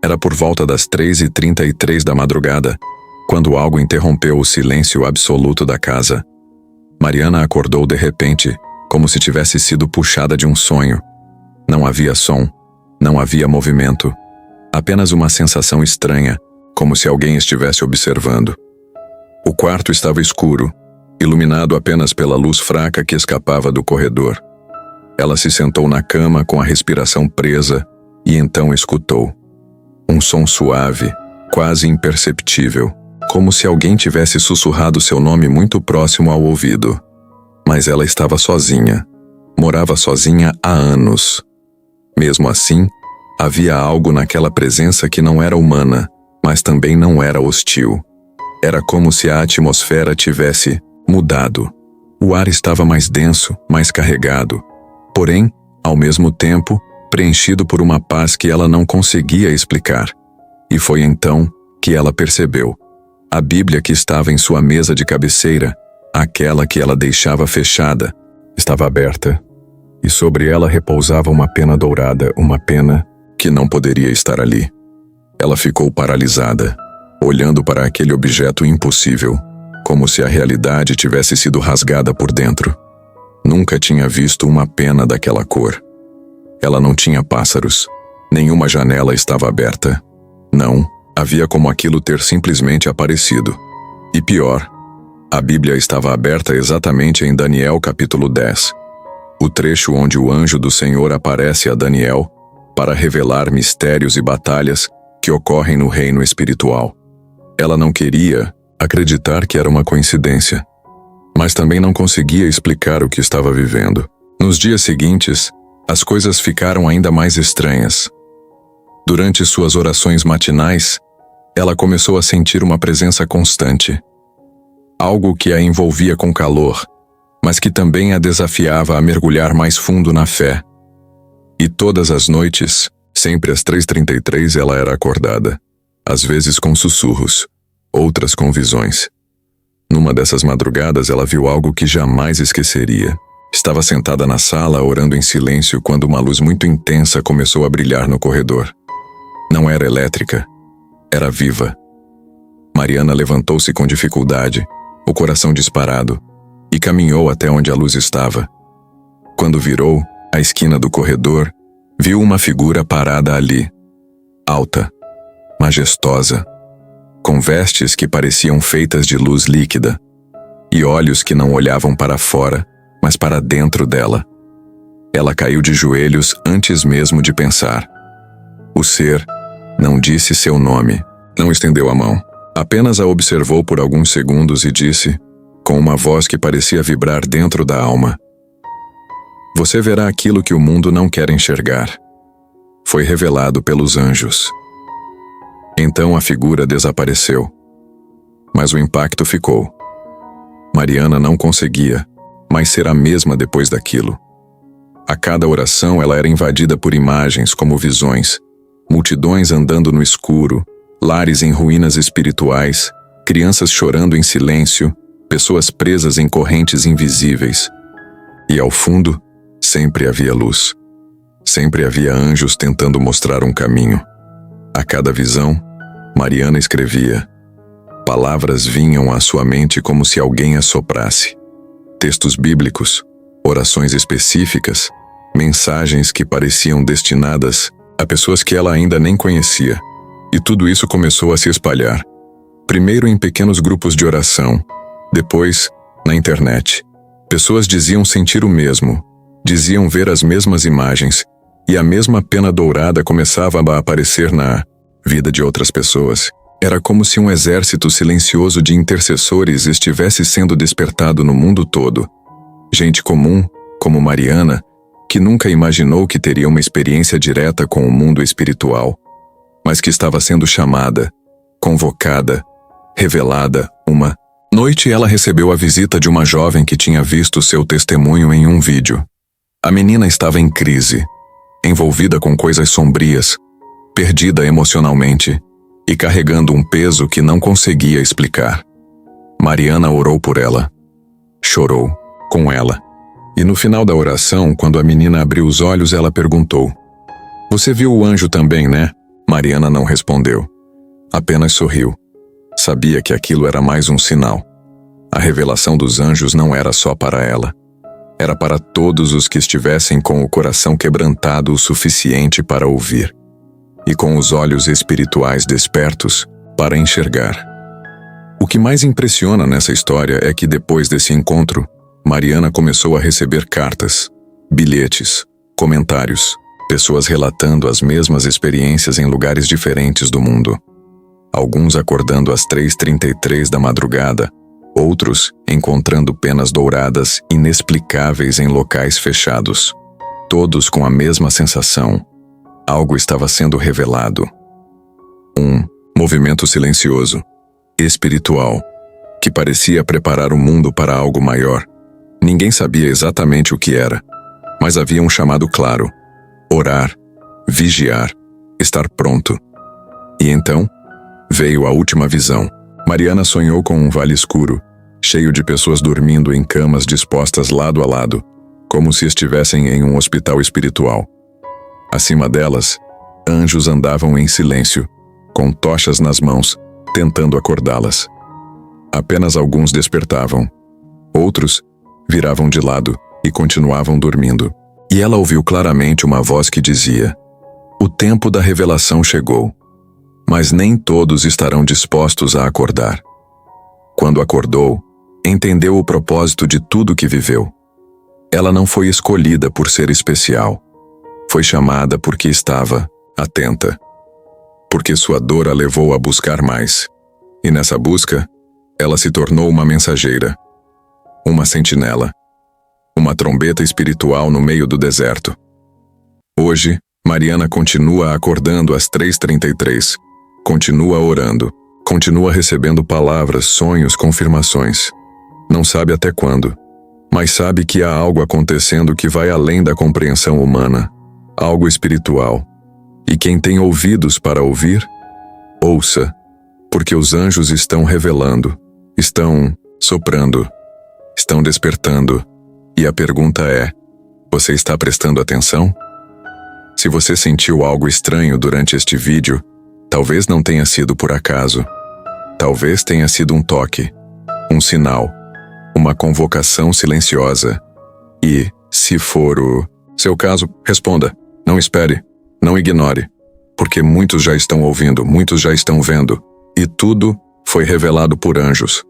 Era por volta das 3h33 da madrugada, quando algo interrompeu o silêncio absoluto da casa. Mariana acordou de repente, como se tivesse sido puxada de um sonho. Não havia som, não havia movimento, apenas uma sensação estranha, como se alguém estivesse observando. O quarto estava escuro, iluminado apenas pela luz fraca que escapava do corredor. Ela se sentou na cama com a respiração presa e então escutou. Um som suave, quase imperceptível, como se alguém tivesse sussurrado seu nome muito próximo ao ouvido. Mas ela estava sozinha. Morava sozinha há anos. Mesmo assim, havia algo naquela presença que não era humana, mas também não era hostil. Era como se a atmosfera tivesse mudado. O ar estava mais denso, mais carregado, porém, ao mesmo tempo, preenchido por uma paz que ela não conseguia explicar. E foi então que ela percebeu. A Bíblia que estava em sua mesa de cabeceira, aquela que ela deixava fechada, estava aberta, e sobre ela repousava uma pena dourada, uma pena que não poderia estar ali. Ela ficou paralisada, olhando para aquele objeto impossível, como se a realidade tivesse sido rasgada por dentro. Nunca tinha visto uma pena daquela cor. Ela não tinha pássaros. Nenhuma janela estava aberta. Não, havia como aquilo ter simplesmente aparecido. E pior, a Bíblia estava aberta exatamente em Daniel capítulo 10. O trecho onde o anjo do Senhor aparece a Daniel para revelar mistérios e batalhas que ocorrem no reino espiritual. Ela não queria acreditar que era uma coincidência, mas também não conseguia explicar o que estava vivendo. Nos dias seguintes, as coisas ficaram ainda mais estranhas. Durante suas orações matinais, ela começou a sentir uma presença constante. Algo que a envolvia com calor, mas que também a desafiava a mergulhar mais fundo na fé. E todas as noites, sempre às 3h33 ela era acordada, às vezes com sussurros, outras com visões. Numa dessas madrugadas ela viu algo que jamais esqueceria. Estava sentada na sala orando em silêncio quando uma luz muito intensa começou a brilhar no corredor. Não era elétrica, era viva. Mariana levantou-se com dificuldade, o coração disparado, e caminhou até onde a luz estava. Quando virou a esquina do corredor, viu uma figura parada ali, alta, majestosa, com vestes que pareciam feitas de luz líquida, e olhos que não olhavam para fora, mas para dentro dela. Ela caiu de joelhos antes mesmo de pensar. O ser não disse seu nome, não estendeu a mão, apenas a observou por alguns segundos e disse, com uma voz que parecia vibrar dentro da alma: "Você verá aquilo que o mundo não quer enxergar. Foi revelado pelos anjos." Então a figura desapareceu. Mas o impacto ficou. Mariana não conseguia mais ser a mesma depois daquilo. A cada oração ela era invadida por imagens como visões, multidões andando no escuro, lares em ruínas espirituais, crianças chorando em silêncio, pessoas presas em correntes invisíveis. E ao fundo, sempre havia luz. Sempre havia anjos tentando mostrar um caminho. A cada visão, Mariana escrevia. Palavras vinham à sua mente como se alguém as soprasse. Textos bíblicos, orações específicas, mensagens que pareciam destinadas a pessoas que ela ainda nem conhecia. E tudo isso começou a se espalhar. Primeiro em pequenos grupos de oração, depois na internet. Pessoas diziam sentir o mesmo, diziam ver as mesmas imagens, e a mesma pena dourada começava a aparecer na vida de outras pessoas. Era como se um exército silencioso de intercessores estivesse sendo despertado no mundo todo. Gente comum, como Mariana, que nunca imaginou que teria uma experiência direta com o mundo espiritual, mas que estava sendo chamada, convocada, revelada. Uma noite ela recebeu a visita de uma jovem que tinha visto seu testemunho em um vídeo. A menina estava em crise, envolvida com coisas sombrias, perdida emocionalmente e carregando um peso que não conseguia explicar. Mariana orou por ela, chorou com ela, e no final da oração, quando a menina abriu os olhos, ela perguntou: "Você viu o anjo também, né?" Mariana não respondeu. Apenas sorriu. Sabia que aquilo era mais um sinal. A revelação dos anjos não era só para ela. Era para todos os que estivessem com o coração quebrantado o suficiente para ouvir, e com os olhos espirituais despertos para enxergar. O que mais impressiona nessa história é que depois desse encontro, Mariana começou a receber cartas, bilhetes, comentários, pessoas relatando as mesmas experiências em lugares diferentes do mundo. Alguns acordando às 3h33 da madrugada, outros encontrando penas douradas inexplicáveis em locais fechados. Todos com a mesma sensação. Algo estava sendo revelado. Um movimento silencioso, espiritual, que parecia preparar o mundo para algo maior. Ninguém sabia exatamente o que era, mas havia um chamado claro: orar, vigiar, estar pronto. E então, veio a última visão. Mariana sonhou com um vale escuro, cheio de pessoas dormindo em camas dispostas lado a lado, como se estivessem em um hospital espiritual. Acima delas, anjos andavam em silêncio, com tochas nas mãos, tentando acordá-las. Apenas alguns despertavam. Outros viravam de lado e continuavam dormindo. E ela ouviu claramente uma voz que dizia: "O tempo da revelação chegou, mas nem todos estarão dispostos a acordar." Quando acordou, entendeu o propósito de tudo que viveu. Ela não foi escolhida por ser especial. Foi chamada porque estava atenta. Porque sua dor a levou a buscar mais. E nessa busca, ela se tornou uma mensageira. Uma sentinela. Uma trombeta espiritual no meio do deserto. Hoje, Mariana continua acordando às 3h33. Continua orando. Continua recebendo palavras, sonhos, confirmações. Não sabe até quando, mas sabe que há algo acontecendo que vai além da compreensão humana. Algo espiritual. E quem tem ouvidos para ouvir, ouça, porque os anjos estão revelando, estão soprando, estão despertando. E a pergunta é: você está prestando atenção? Se você sentiu algo estranho durante este vídeo, talvez não tenha sido por acaso. Talvez tenha sido um toque, um sinal, uma convocação silenciosa. E, se for o seu caso, responda. Não espere, não ignore, porque muitos já estão ouvindo, muitos já estão vendo, e tudo foi revelado por anjos.